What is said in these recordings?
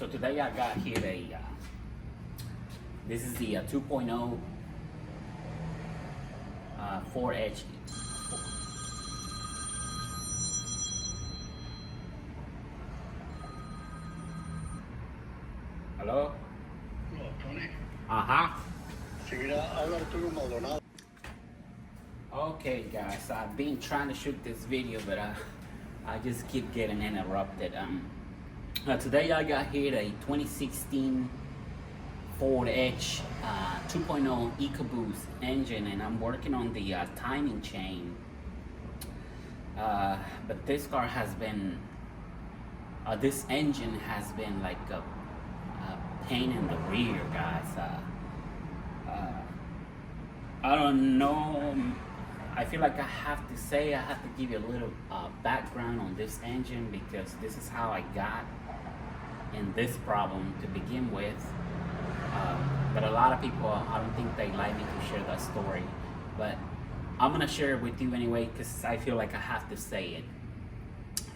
So today I got here this is the 2.0 4H. Hello? Hello, Tony. Uh-huh. Seguirá hablar tú Maldonado. Okay guys, I've been trying to shoot this video, but I just keep getting interrupted. Today I got here a 2016 Ford Edge 2.0 EcoBoost engine, and I'm working on the timing chain. But this car has been, this engine has been like a pain in the rear, guys. I don't know. I feel like I have to give you a little background on this engine, because this is how I got in this problem to begin with. But a lot of people, I don't think they like me to share that story. But I'm gonna share it with you anyway, because I feel like I have to say it.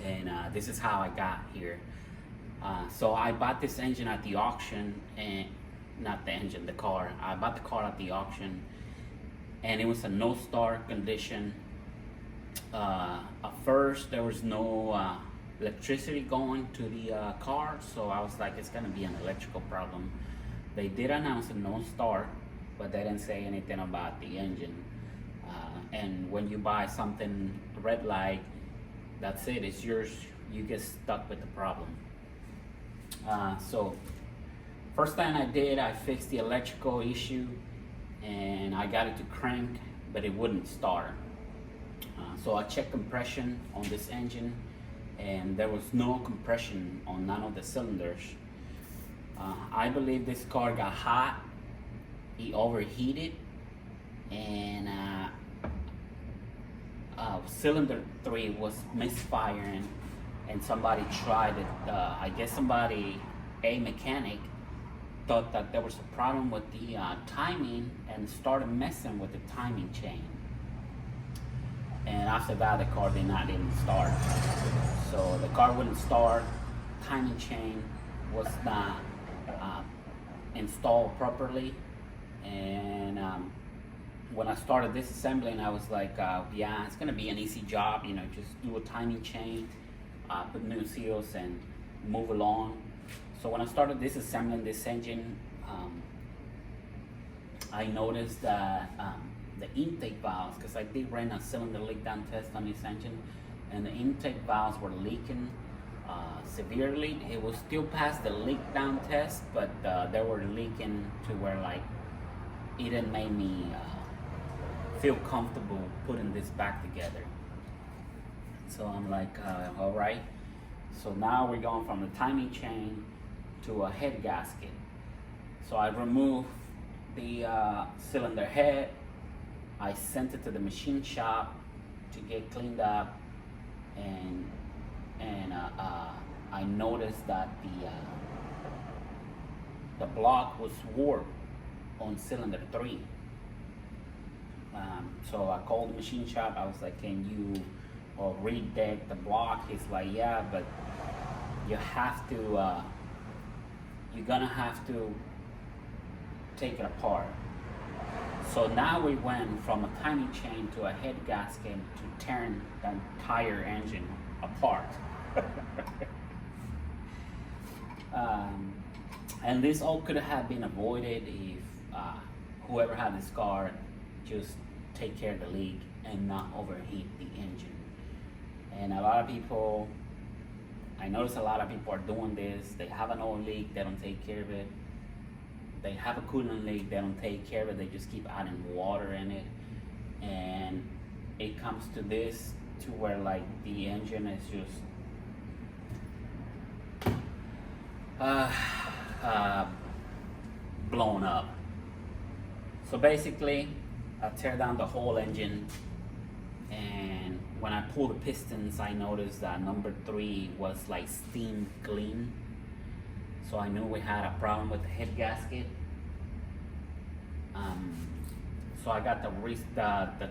And this is how I got here. So I bought this engine at the auction, and not the engine, the car. I bought the car at the auction, and it was a no start condition. At first there was no electricity going to the car, so I was like, it's gonna be an electrical problem. They did announce a no start, but they didn't say anything about the engine. And when you buy something red light, that's it, it's yours. You get stuck with the problem. So first thing I did, I fixed the electrical issue, and I got it to crank, but it wouldn't start. So I checked compression on this engine, and there was no compression on none of the cylinders. I believe this car got hot, it overheated, and cylinder 3 was misfiring, and somebody tried it. I guess a mechanic thought that there was a problem with the timing and started messing with the timing chain. And after that, the car did not even start. So the car wouldn't start, timing chain was not installed properly. And when I started disassembling, I was like, yeah, it's gonna be an easy job, you know, just do a timing chain, put new seals and move along. So when I started disassembling this engine, I noticed that the intake valves, because I did run a cylinder leak down test on this engine, and the intake valves were leaking severely. It was still past the leak down test, but they were leaking to where like it didn't make me feel comfortable putting this back together. So I'm like, all right. So now we're going from the timing chain to a head gasket. So I removed the cylinder head. I sent it to the machine shop to get cleaned up, and I noticed that the block was warped on cylinder 3. So I called the machine shop. I was like, can you redeck the block? He's like, yeah, but you have to, you're gonna have to take it apart. So now we went from a timing chain to a head gasket to tearing the entire engine apart. And this all could have been avoided if whoever had this car just take care of the leak and not overheat the engine. And a lot of people, I notice a lot of people are doing this. They have an oil leak, they don't take care of it. They have a coolant leak, they don't take care of it, they just keep adding water in it. And it comes to this, to where like the engine is just blown up. So basically, I tear down the whole engine, and when I pull the pistons, I noticed that number 3 was like steam clean. So I knew we had a problem with the head gasket. So I got the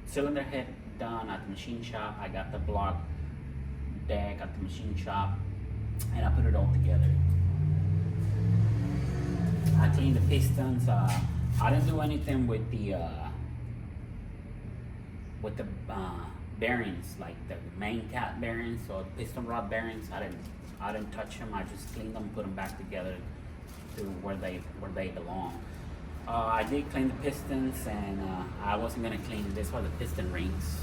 cylinder head done at the machine shop. I got the block deck at the machine shop, and I put it all together. I cleaned the pistons. I didn't do anything with the bearings, like the main cap bearings or the piston rod bearings. I didn't touch them. I just cleaned them, put them back together to where they belong. I did clean the pistons, and I wasn't gonna clean this for the piston rings.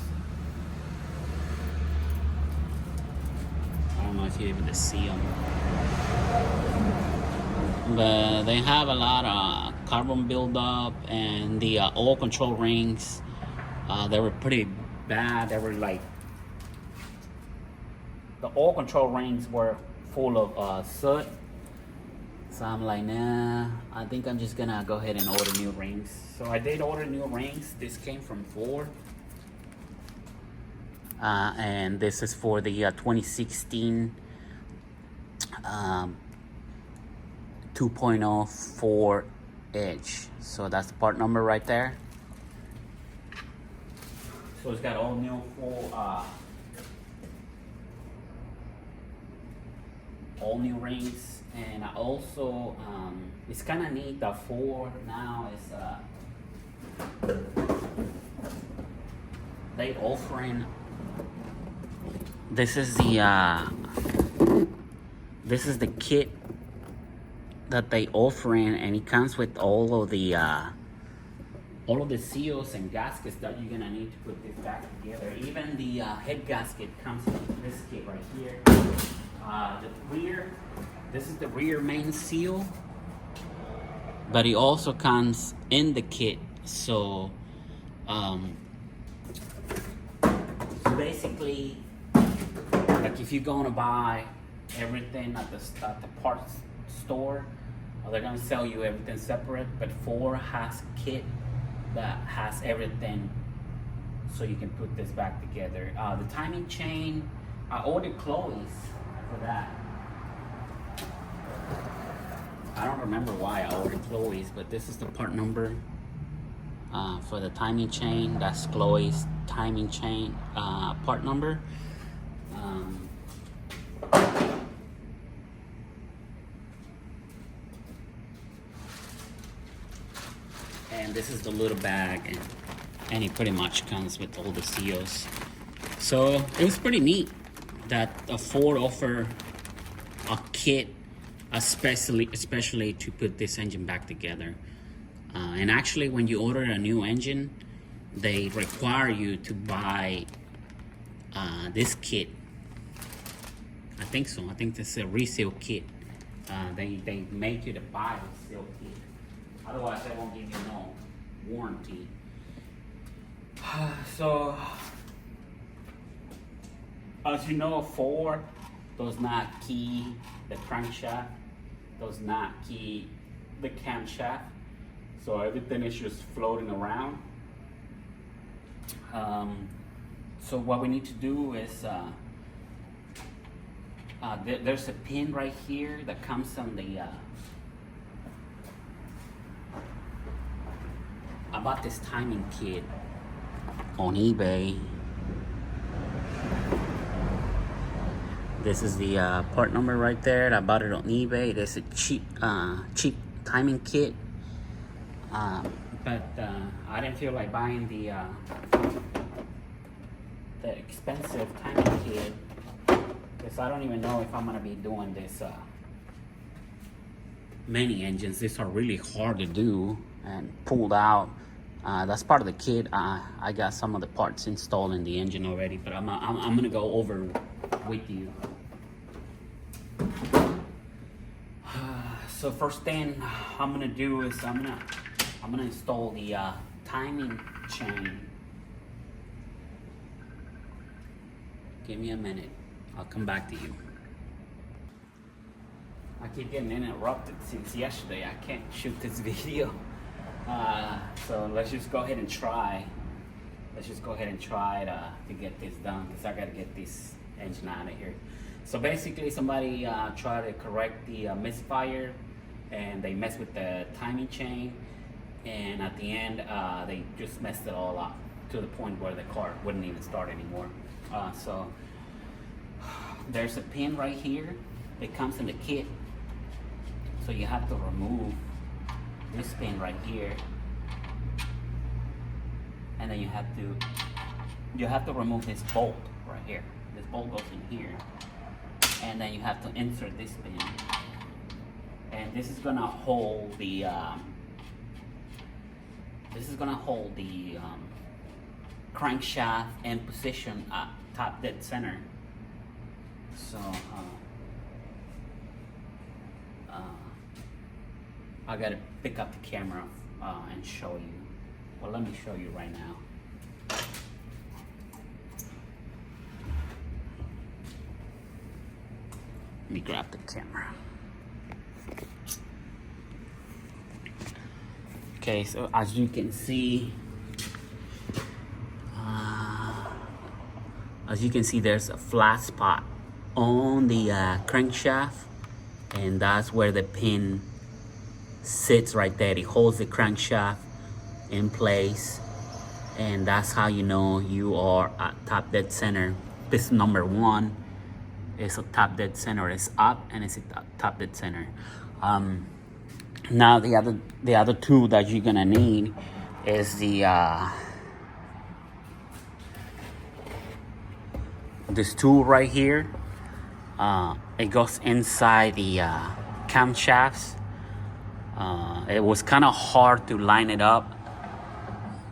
I don't know if you're able to see them, but they have a lot of carbon buildup, and the oil control rings, they were pretty bad. They were like, the oil control rings were full of soot. So I'm like, nah, I think I'm just gonna go ahead and order new rings. So I did order new rings. This came from Ford. And this is for the 2016 2.0 Ford Edge. So that's the part number right there. So it's got all new all new rings. And also, it's kind of neat. The Ford now is they offering. This is the kit that they offering, and it comes with all of the seals and gaskets that you're gonna need to put this back together. Even the head gasket comes with this kit right here. The rear. This is the rear main seal, but it also comes in the kit. So, basically, like if you're gonna buy everything at the parts store, they're gonna sell you everything separate. But Ford has a kit that has everything, so you can put this back together. The timing chain, I ordered Chloe's for that. I don't remember why I ordered Chloe's, but this is the part number for the timing chain. That's Chloe's timing chain part number. And this is the little bag, and it pretty much comes with all the seals. So it was pretty neat that Ford offered a kit especially to put this engine back together. And actually, when you order a new engine, they require you to buy this kit. I think so. I think this is a resale kit. They make you to buy a resale kit. Otherwise, they won't give you no warranty. So, as you know, Ford does not key the crankshaft, does not key the camshaft, so everything is just floating around. So what we need to do is there's a pin right here that comes on the I bought this timing kit on eBay. This is the part number right there. I bought it on eBay. It is a cheap timing kit. But I didn't feel like buying the expensive timing kit, because I don't even know if I'm gonna be doing this many engines. These are really hard to do and pulled out. That's part of the kit. I got some of the parts installed in the engine already, but I'm gonna go over with you. So first thing I'm gonna do is I'm gonna install the timing chain. Give me a minute. I'll come back to you. I keep getting interrupted since yesterday. I can't shoot this video. So let's just go ahead and try. Let's just go ahead and try to get this done, because I gotta get this engine out of here. So basically, somebody tried to correct the misfire, and they messed with the timing chain, and at the end they just messed it all up to the point where the car wouldn't even start anymore. So there's a pin right here. It comes in the kit So you have to remove this pin right here, and then you have to remove this bolt right here. This bolt goes in here, and then you have to insert this pin, and this is gonna hold the crankshaft in position at top dead center. So I gotta pick up the camera and show you. Well, let me show you right now. Let me grab the camera. Okay, so as you can see, there's a flat spot on the crankshaft, and that's where the pin sits right there. It holds the crankshaft in place, and that's how you know you are at top dead center. Piston number 1 is a top dead center. It's up and it's at top dead center. Now the other tool that you're gonna need is this tool right here. It goes inside the camshafts. It was kind of hard to line it up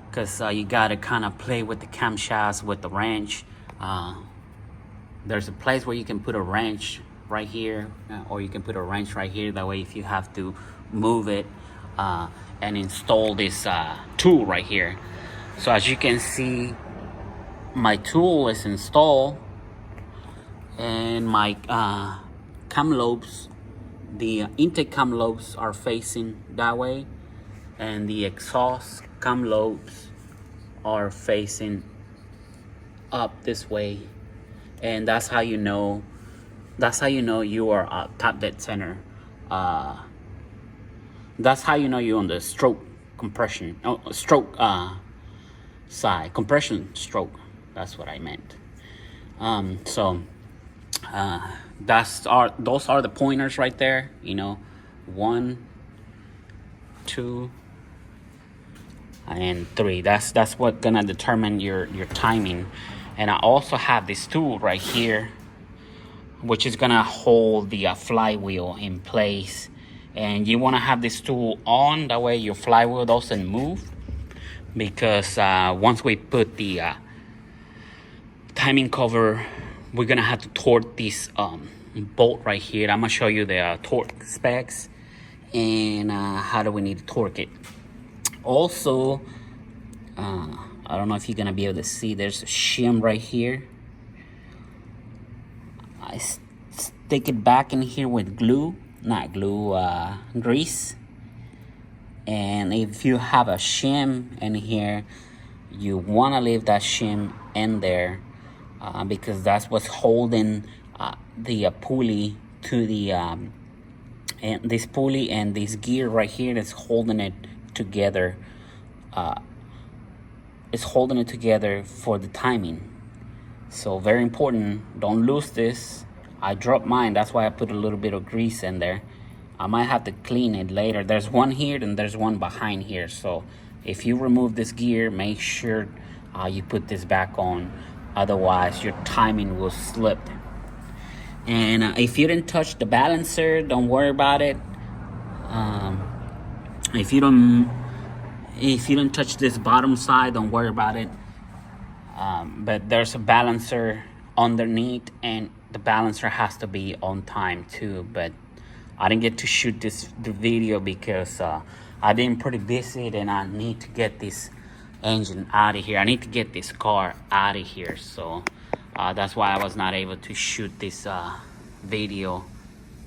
because you gotta kind of play with the camshafts with the wrench. There's a place where you can put a wrench right here, or you can put a wrench right here. That way, if you have to move it and install this tool right here. So as you can see, my tool is installed, and my cam lobes, the intake cam lobes are facing that way, and the exhaust cam lobes are facing up this way. And that's how you know you are at top dead center. That's how you know you're on the stroke side, compression stroke. That's what I meant. Those are the pointers right there. 1, 2, and 3. That's what gonna determine your timing. And I also have this tool right here, which is gonna hold the flywheel in place. And you wanna have this tool on, that way your flywheel doesn't move. Because once we put the timing cover, we're gonna have to torque this bolt right here. I'm gonna show you the torque specs and how do we need to torque it. Also, I don't know if you're gonna be able to see, there's a shim right here. I stick it back in here with grease. And if you have a shim in here, you wanna leave that shim in there because that's what's holding the pulley to the, and this pulley and this gear right here is holding it together. It's holding it together for the timing. So very important, don't lose this. I dropped mine, that's why I put a little bit of grease in there. I might have to clean it later. There's one here and there's one behind here. So if you remove this gear, make sure you put this back on. Otherwise your timing will slip. And if you didn't touch the balancer, don't worry about it. If you don't touch this bottom side, don't worry about it. But there's a balancer underneath, and the balancer has to be on time too. But I didn't get to shoot the video because I've been pretty busy, and I need to get this engine out of here. I need to get this car out of here. So that's why I was not able to shoot this video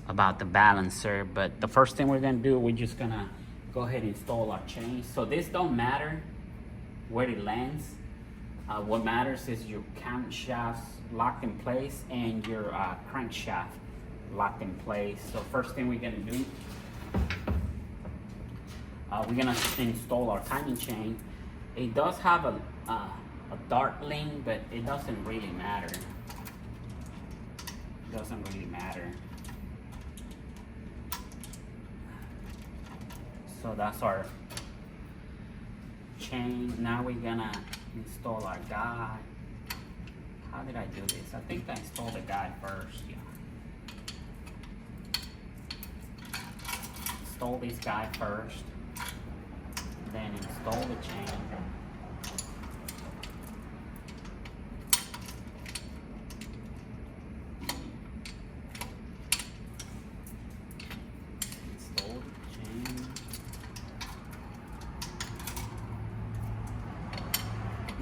about the balancer. But the first thing we're gonna do, we're just gonna go ahead and install our chain. So this don't matter where it lands. What matters is your camshafts locked in place and your crankshaft locked in place. So first thing we're gonna do, we're gonna install our timing chain. It does have a dart link, but it doesn't really matter. It doesn't really matter. So that's our chain. Now we're gonna install our guide. How did I do this? I think I installed the guide first, yeah. Install this guide first, then install the chain. Install the chain.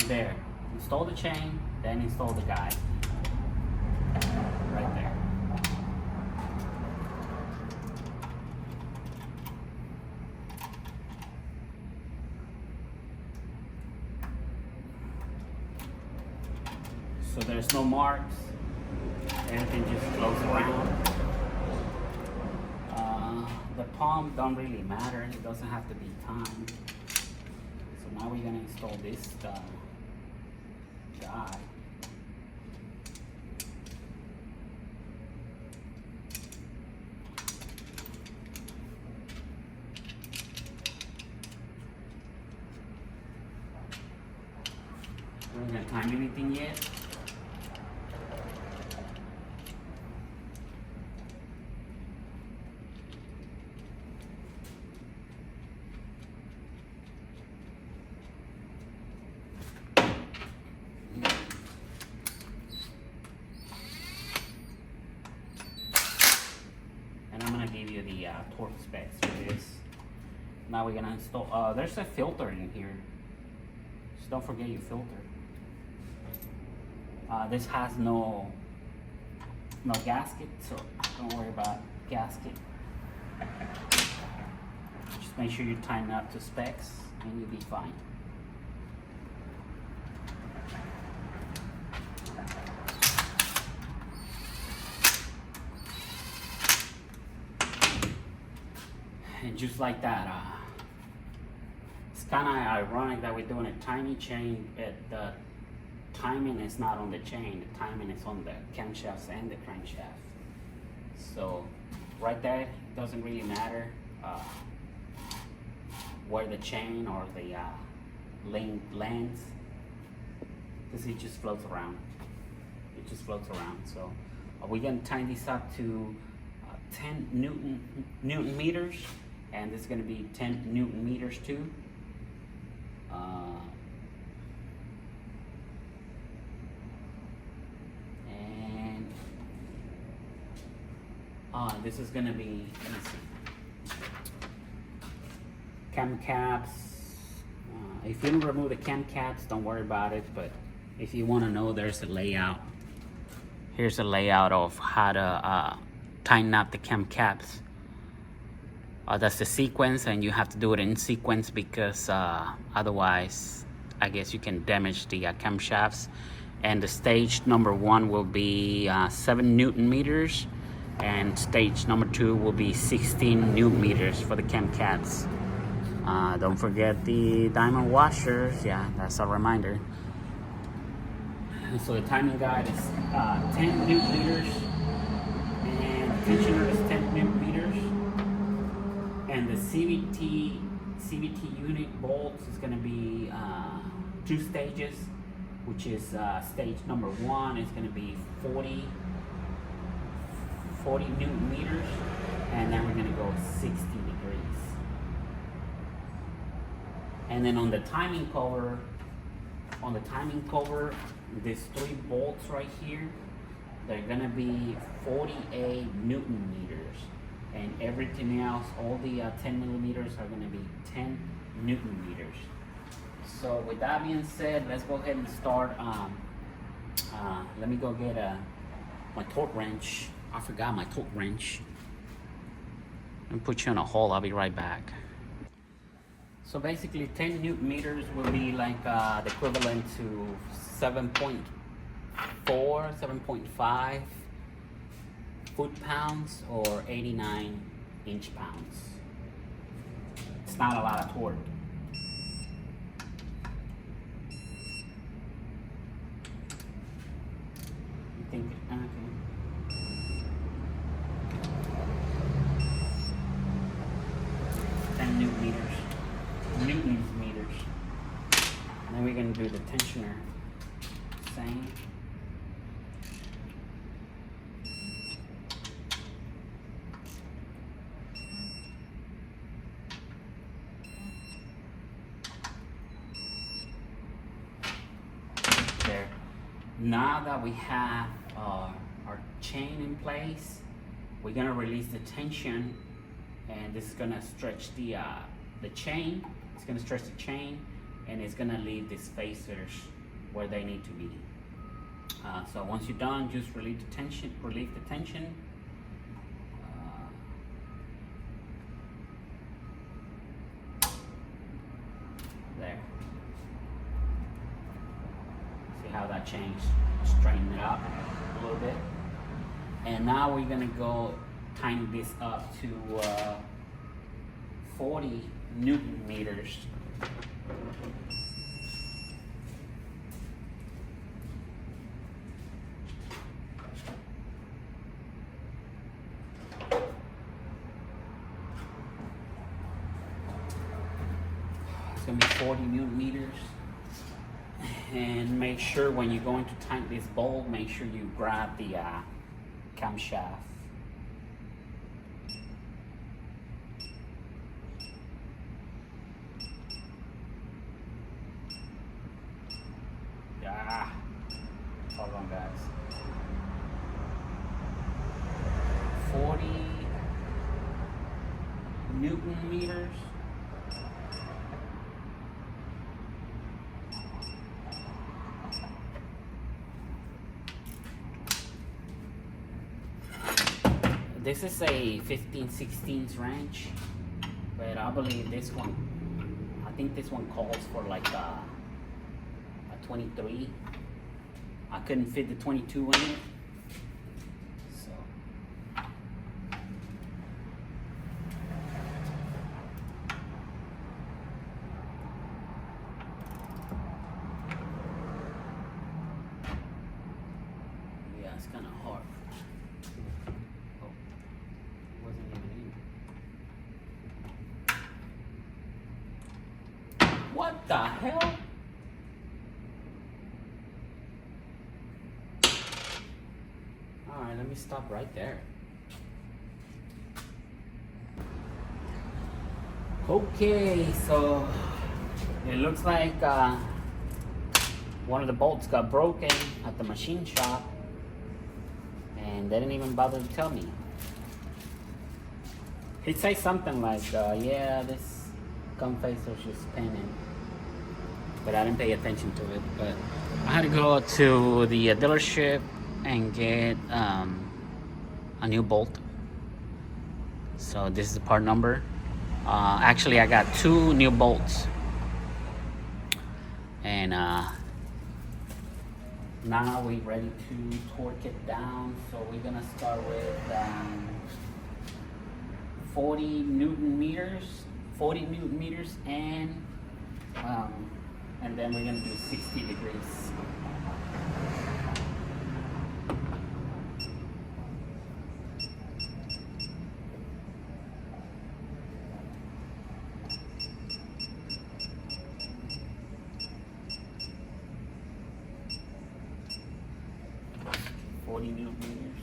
There. Install the chain, then install the guide. Right there. So there's no marks. Everything just flows around. The palm don't really matter. It doesn't have to be timed. So now we're gonna install this guide. We're not gonna time anything yet. And I'm gonna give you the torque specs for this. Now we're gonna install, there's a filter in here. Just don't forget your filter. This has no gasket, so don't worry about gasket. Just make sure you tighten up to specs and you'll be fine. And just like that, it's kind of ironic that we're doing a tiny chain. The timing is not on the chain, the timing is on the camshafts and the crankshaft. So right there, it doesn't really matter where the chain or the link lands, because it just floats around. It just floats around. So we're gonna tighten this up to 10 Newton meters, and this is gonna be 10 Newton meters too. This is gonna be, let me see, cam caps. If you don't remove the cam caps, don't worry about it, but if you wanna know, there's a layout. Here's a layout of how to tighten up the cam caps. That's the sequence, and you have to do it in sequence because otherwise, I guess you can damage the camshafts. And the stage number 1 will be 7 Newton meters, and stage number 2 will be 16 Newton meters for the cam caps. Don't forget the diamond washers. Yeah, that's a reminder. So the timing guide is 10 Newton meters, and the tensioner is 10 Newton meters, and the CVT unit bolts is going to be 2 stages, which is stage number 1 is going to be 40 Newton meters, and then we're going to go 60 degrees. And then on the timing cover, these 3 bolts right here, they're going to be 48 Newton meters, and everything else, all the 10 millimeters are going to be 10 Newton meters. So with that being said, let's go ahead and start. Let me go get my torque wrench. I forgot my torque wrench. Let me put you on a hold. I'll be right back. So basically 10 Newton meters will be like the equivalent to 7.4, 7.5 foot-pounds or 89 inch-pounds. It's not a lot of torque. You think, okay. 10 Newton meters. do the tensioner. Same. There. Now that we have our chain in place, we're gonna release the tension, and this is gonna stretch the chain. It's gonna stretch the chain, and it's gonna leave these spacers where they need to be. So once you're done, just relieve the tension. There. See how that changed? Straighten it up a little bit. And now we're gonna go tighten this up to 40 Newton meters. It's gonna be 40 Newton meters. And make sure when you're going to tighten this bolt, make sure you grab the camshaft. Yeah. Hold on, guys. 40 Newton meters. This is a 15/16 wrench, but I believe this one, I think this one calls for like a 23. I couldn't fit the 22 in it, so. Yeah, it's kind of hard. What the hell? Alright, let me stop right there. Okay, so it looks like one of the bolts got broken at the machine shop, and they didn't even bother to tell me. He'd say something like, yeah, this gum facer's just spinning, but I didn't pay attention to it. But I had to go to the dealership and get a new bolt. So this is the part number. Actually, I got 2 new bolts, and now we're ready to torque it down. So we're gonna start with 40 Newton meters, and then we're gonna do 60 degrees. Newton meters.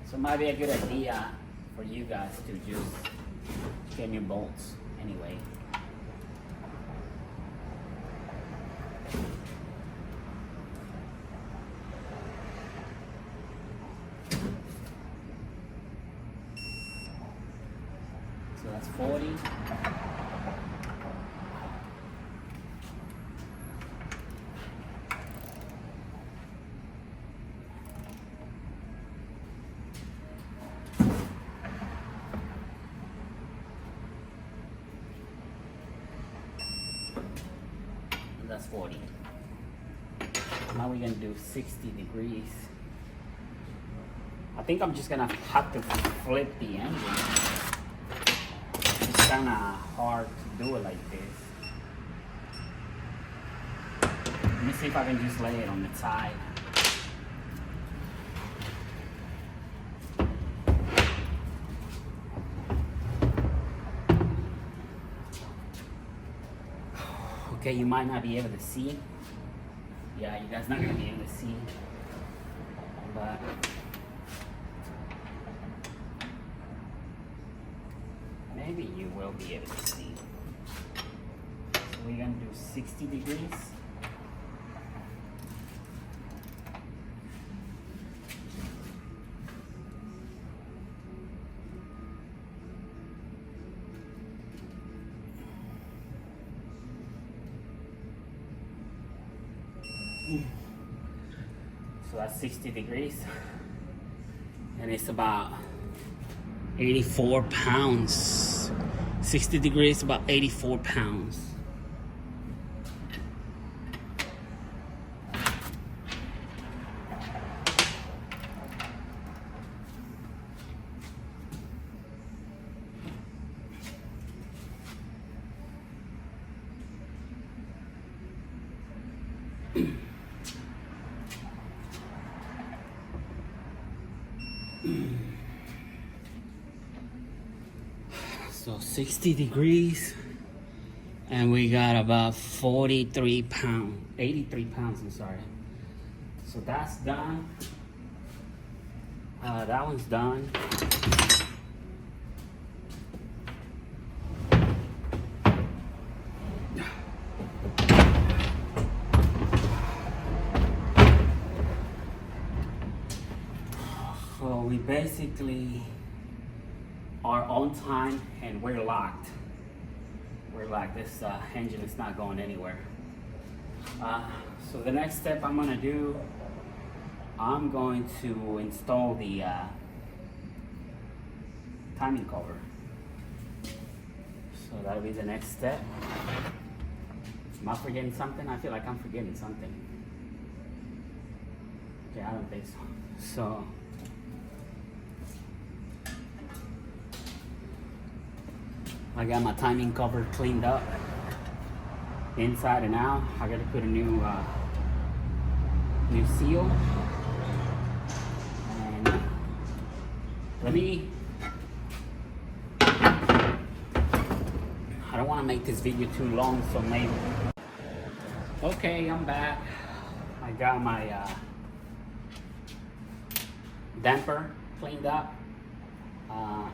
So it might be a good idea for you guys to just get new bolts anyway. So that's 40. That's 40. Now we're gonna do 60 degrees. I think I'm just gonna have to flip the engine. It's kinda hard to do it like this. Let me see if I can just lay it on the side. Okay, you might not be able to see. Yeah, you guys not gonna be able to see, but maybe you will be able to see. So we're gonna do 60 degrees. So that's 60 degrees, and it's about 84 pounds. 60 degrees, about 84 pounds. So 60 degrees, and we got about 43 pounds, 83 pounds, I'm sorry. So that's done. That one's done. So we basically are on time and we're locked. We're locked. This engine is not going anywhere. So the next step I'm gonna do, I'm going to install the timing cover. So that'll be the next step. Am I forgetting something? I feel like I'm forgetting something. Okay, I don't think so. So I got my timing cover cleaned up inside and out. I gotta put a new seal. And let me, I don't want to make this video too long, so maybe. Okay, I'm back. I got my damper cleaned up,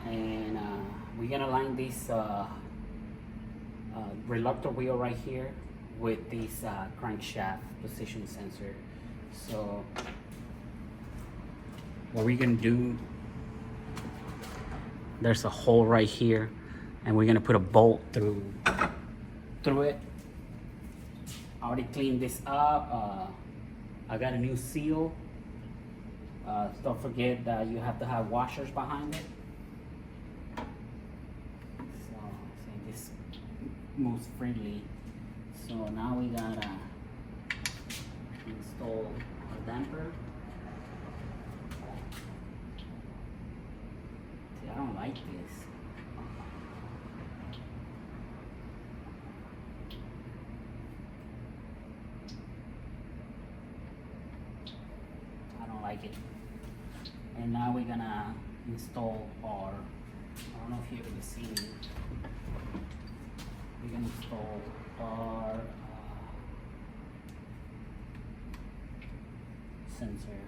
and we're gonna line this reluctor wheel right here with this crankshaft position sensor. So what we're gonna do, there's a hole right here, and we're gonna put a bolt through it. I already cleaned this up. I got a new seal. Don't forget that you have to have washers behind it. So this moves freely. So now we gotta install a damper. See, I don't like this. I don't like it. And now we're gonna install our, I don't know if you can see me. We're gonna install our sensor.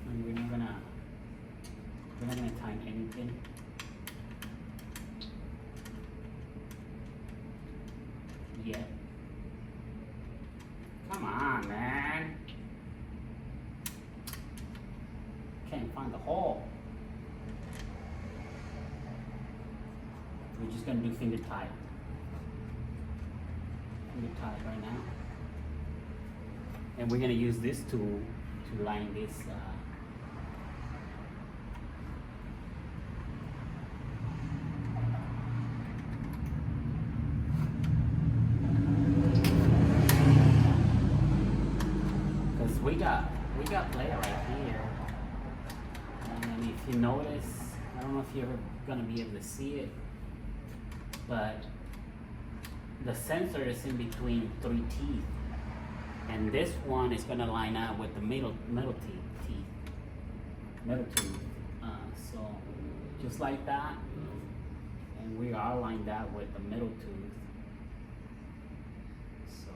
And we're not gonna time anything. Yet. Come on, man. Can't find the hole. We're just gonna do finger tie. Finger tie right now. And we're gonna use this tool to line this we got play right here, and if you notice, I don't know if you're ever gonna be able to see it, but the sensor is in between three teeth, and this one is gonna line up with the middle tooth. So just like that, And we outlined that with the middle tooth. So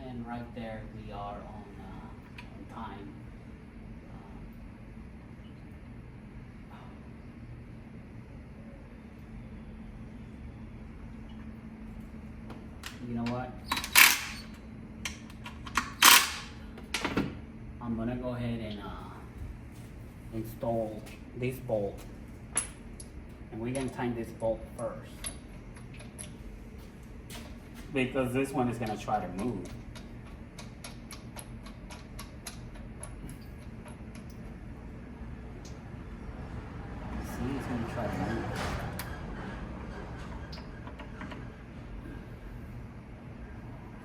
and right there we are on time. You know what? I'm gonna go ahead and install this bolt, and we're gonna tighten this bolt first because this one is gonna try to move. See, it's gonna try to move.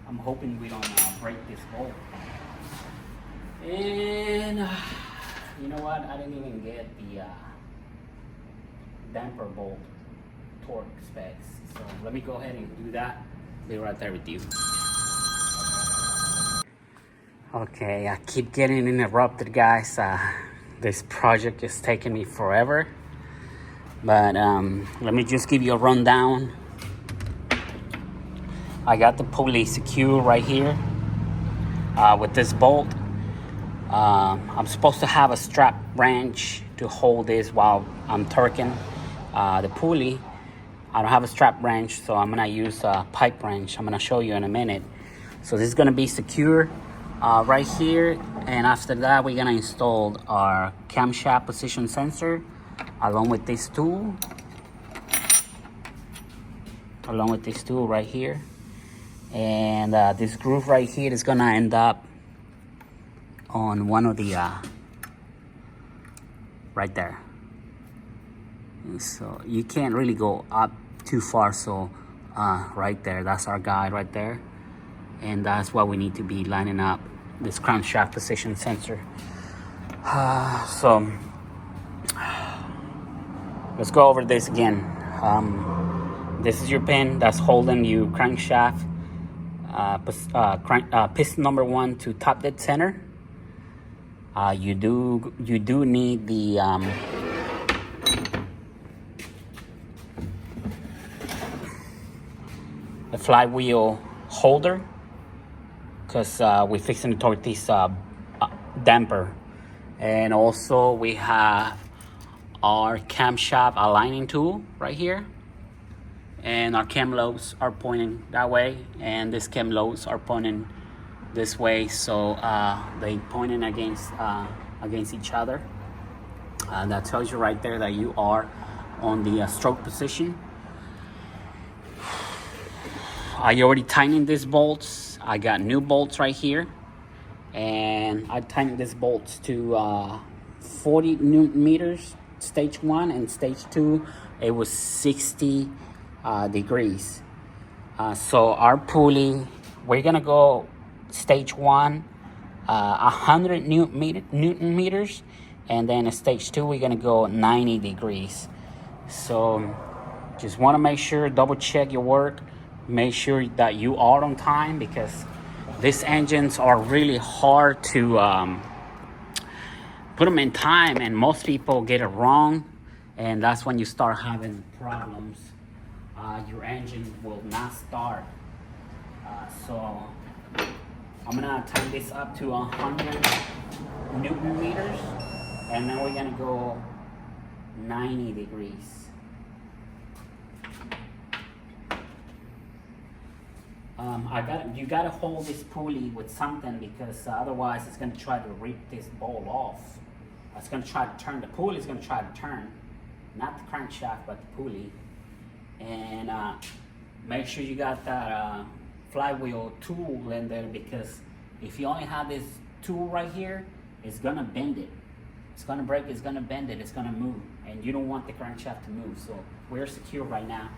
I'm hoping we don't break this bolt. And you know what? I didn't even get the damper bolt torque specs. So let me go ahead and do that. Be right there with you. Okay, I keep getting interrupted, guys. This project is taking me forever. But let me just give you a rundown. I got the pulley secure right here with this bolt. I'm supposed to have a strap wrench to hold this while I'm torquing the pulley. I don't have a strap wrench, so I'm gonna use a pipe wrench. I'm gonna show you in a minute. So this is gonna be secure right here, and after that we're gonna install our camshaft position sensor along with this tool. Right here. And this groove right here is gonna end up on one of the right there. And so you can't really go up too far, so right there, that's our guide right there, and that's what we need to be lining up, this crankshaft position sensor. So let's go over this again. This is your pin that's holding you crankshaft piston number 1 to top dead center. You do need the flywheel holder, because we're fixing to torque this damper, and also we have our camshaft aligning tool right here, and our cam lobes are pointing that way, and these cam lobes are pointing this way, so they pointing against each other. That tells you right there that you are on the stroke position. I already tightened these bolts. I got new bolts right here, and I tightened these bolts to 40 Newton meters, stage 1, and stage 2 it was 60 degrees. So our pulley, we're gonna go stage 1 100 Newton meters, and then stage 2 we're gonna go 90 degrees. So just want to make sure, double check your work, make sure that you are on time, because these engines are really hard to put them in time, and most people get it wrong, and that's when you start having problems. Your engine will not start. So I'm gonna turn this up to 100 Newton meters, and then we're gonna go 90 degrees. You gotta hold this pulley with something, because otherwise it's gonna try to rip this bolt off. It's gonna try to turn, the pulley is gonna try to turn, not the crankshaft, but the pulley. And make sure you got that flywheel tool in there, because if you only have this tool right here, it's gonna bend it. It's gonna break, it's gonna bend it, it's gonna move, and you don't want the crankshaft to move. So we're secure right now.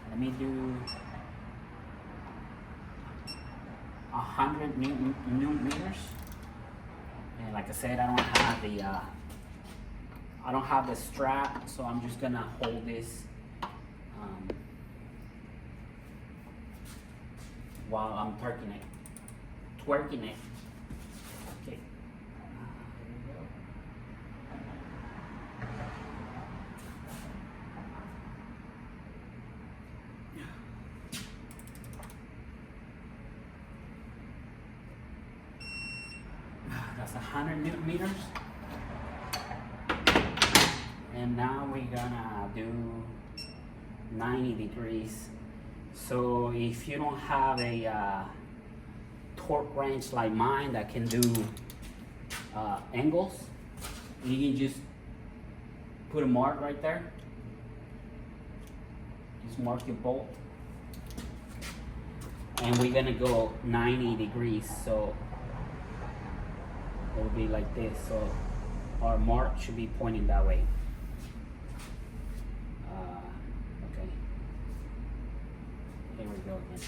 Let me do 100 Newton meters. And like I said, I don't have the strap, so I'm just gonna hold this while I'm twerking it. Okay. Here we go. That's 100 Newton meters. And now we're gonna do 90 degrees. So if you don't have a torque wrench like mine that can do angles, you can just put a mark right there. Just mark your bolt. And we're gonna go 90 degrees. So it'll be like this. So our mark should be pointing that way. Okay. Here we go again.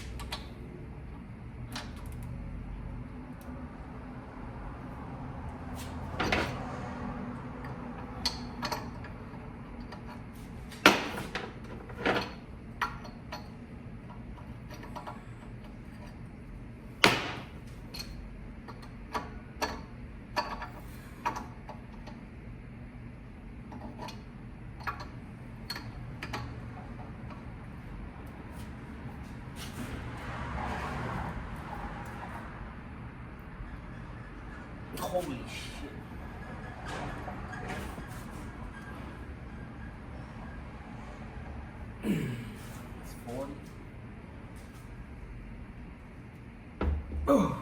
Holy shit. It's 40. Oh.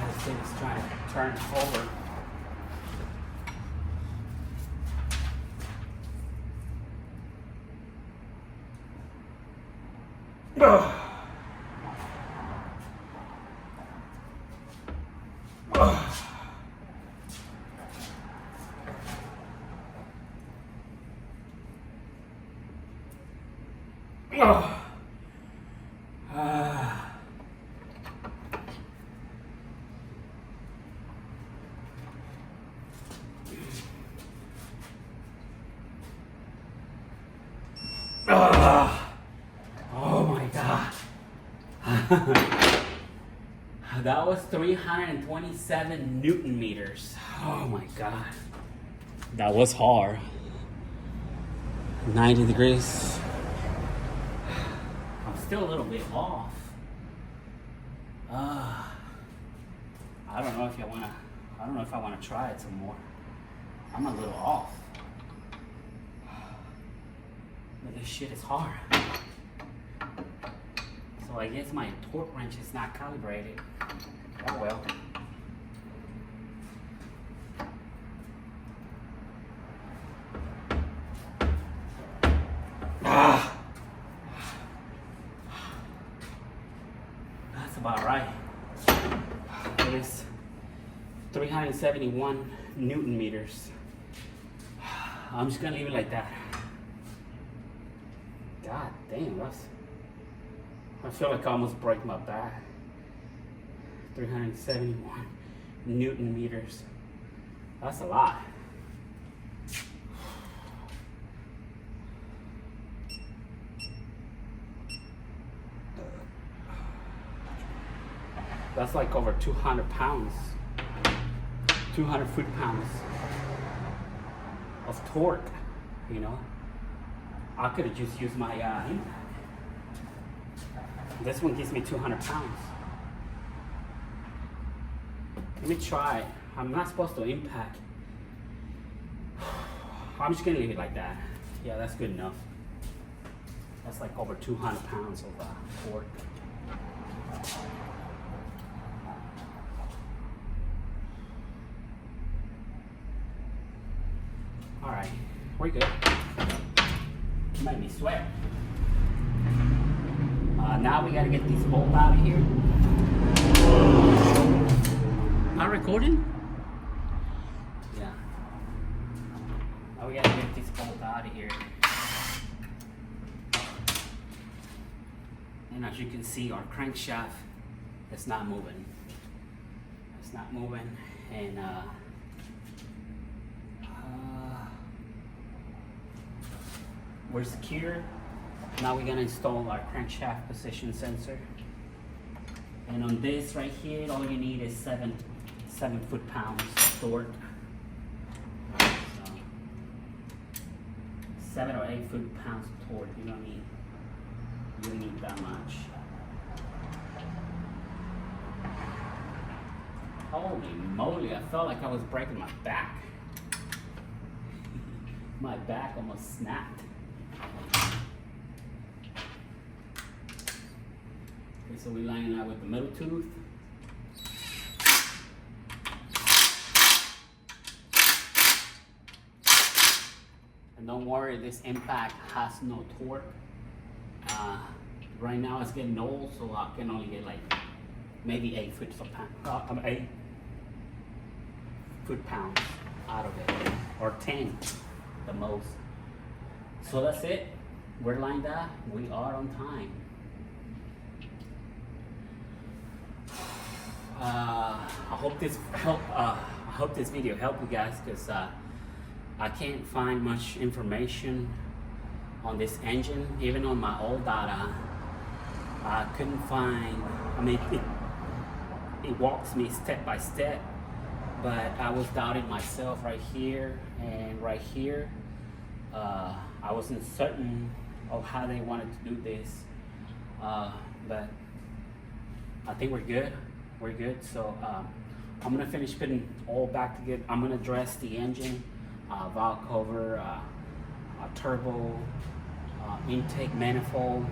This thing is trying to turn over. Oh my god. That was 327 Newton meters. Oh my god. That was hard. 90 degrees. I'm still a little bit off. I don't know if I wanna try it some more. I'm a little off. But this shit is hard. So I guess my torque wrench is not calibrated. Oh well. That's about right. It's 371 Newton meters. I'm just gonna leave it like that. God damn, I feel like I almost break my back. 371 Newton meters. That's a lot. That's like over 200 pounds. 200 foot-pounds of torque, you know? I could have just used my impact. This one gives me 200 pounds. Let me try it. I'm not supposed to impact. I'm just gonna leave it like that. Yeah, that's good enough. That's like over 200 pounds of torque. All right, we're good. You made me sweat. Now we gotta get these bolts out of here. Am I recording? Yeah. Now we gotta get these bolts out of here. And And as you can see, our crankshaft is not moving. It's not moving, and we're secure. Now we're gonna install our crankshaft position sensor. And on this right here, all you need is 7 foot-pounds of torque. So 7 or 8 foot-pounds of torque. You don't need that much. Holy moly! I felt like I was breaking my back. My back almost snapped. Okay, so we're lining up with the middle tooth. And don't worry, this impact has no torque. Right now it's getting old, so I can only get like maybe 8 foot-pounds out of it, or 10 the most. So that's it. We're lined up. We are on time. I hope this video helped you guys, because I can't find much information on this engine. Even on my old data, I couldn't find. I mean, it walks me step by step, but I was doubting myself right here and right here. I wasn't certain of how they wanted to do this, but I think we're good. We're good. So I'm gonna finish putting all back together. I'm gonna address the engine, valve cover, turbo, intake manifold,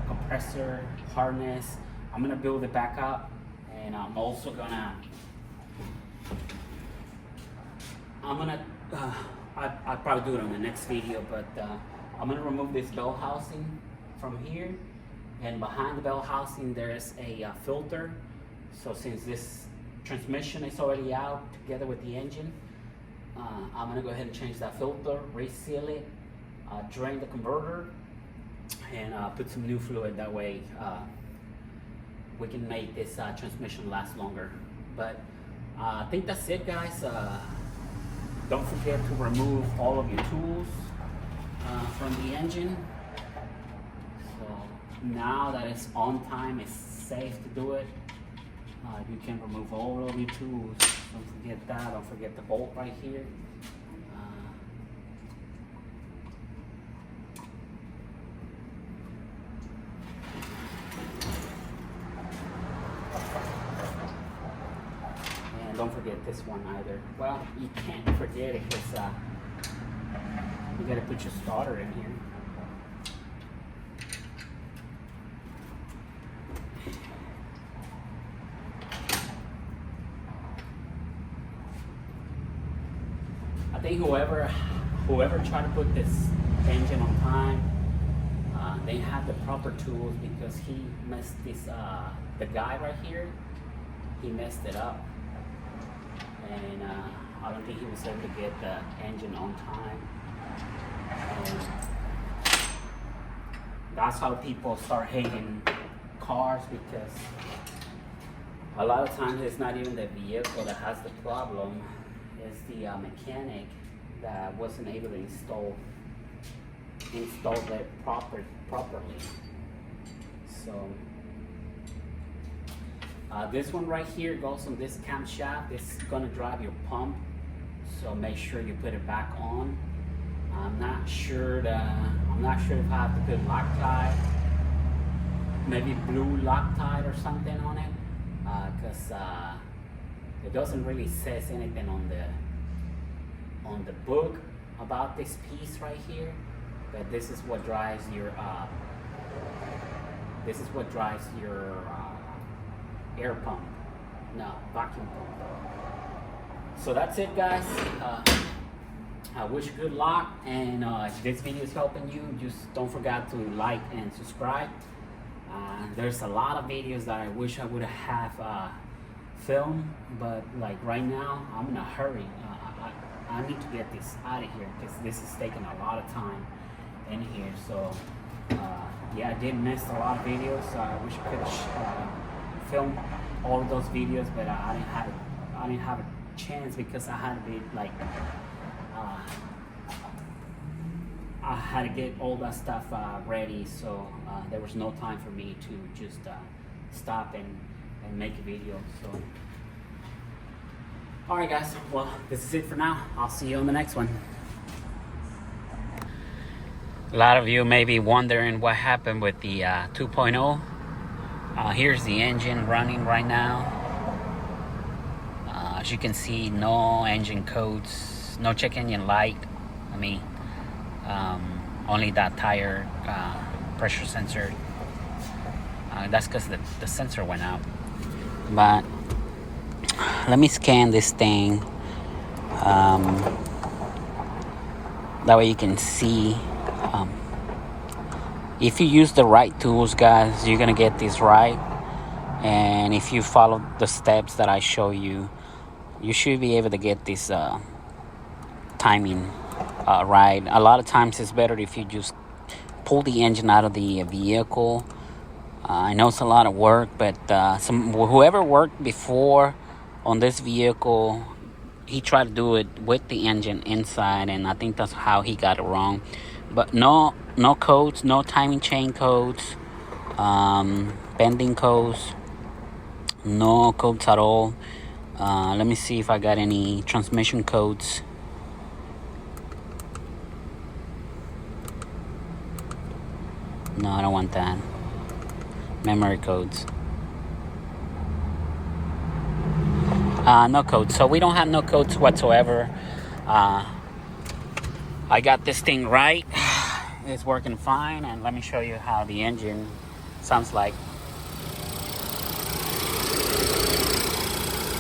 compressor, harness. I'm gonna build it back up, and I'm also gonna. I'll probably do it on the next video, but I'm gonna remove this bell housing from here, and behind the bell housing there's a filter. So since this transmission is already out together with the engine, I'm gonna go ahead and change that filter, reseal it, drain the converter, and put some new fluid. That way we can make this transmission last longer. But I think that's it, guys. Don't forget to remove all of your tools from the engine. So now that it's on time, it's safe to do it. You can remove all of your tools. Don't forget that. Don't forget the bolt right here. And don't forget this one either. Well, you can't forget it, because you gotta put your starter in here. I think whoever tried to put this engine on time, they had the proper tools, because he messed this, the guy right here, he messed it up. And I don't think he was able to get the engine on time. And that's how people start hating cars, because a lot of times it's not even the vehicle that has the problem, it's the mechanic that wasn't able to install it properly. So this one right here goes on this camshaft. It's gonna drive your pump, so make sure you put it back on. I'm not sure if I have to put Loctite, maybe blue Loctite or something on it, because it doesn't really says anything on the book about this piece right here. But this is what drives your air pump, no, vacuum pump. So that's it, guys. I wish you good luck, and if this video is helping you, just don't forget to like and subscribe. There's a lot of videos that I wish I would have filmed, but like right now I'm in a hurry. I need to get this out of here, because this is taking a lot of time in here. So yeah, I did miss a lot of videos. I wish I could have filmed all of those videos, but I didn't have a chance because I had to be like, I had to get all that stuff ready, so there was no time for me to just stop and make a video. So, all right, guys. Well, this is it for now. I'll see you on the next one. A lot of you may be wondering what happened with the 2.0. Here's the engine running right now. As you can see, no engine codes, no check engine light. I mean, only that tire pressure sensor. That's because the sensor went out. But let me scan this thing. That way you can see. If you use the right tools, guys, you're gonna get this right. And if you follow the steps that I show you, you should be able to get this timing right. A lot of times it's better if you just pull the engine out of the vehicle. I know it's a lot of work, but whoever worked before on this vehicle, he tried to do it with the engine inside, and I think that's how he got it wrong. But no codes, no timing chain codes, bending codes, no codes at all. Let me see if I got any transmission codes. No, I don't want that. Memory codes. No codes. So we don't have no codes whatsoever. I got this thing right. It's working fine, and let me show you how the engine sounds like.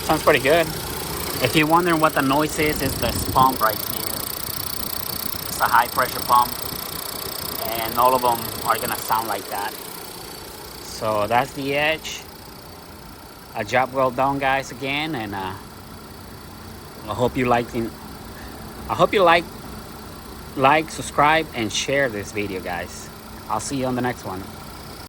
Sounds pretty good. If you're wondering what the noise is, it's this pump right here. It's a high pressure pump, and all of them are gonna sound like that. So that's the Edge. A job well done, guys, again, and I hope you like, subscribe, and share this video, guys. I'll see you on the next one.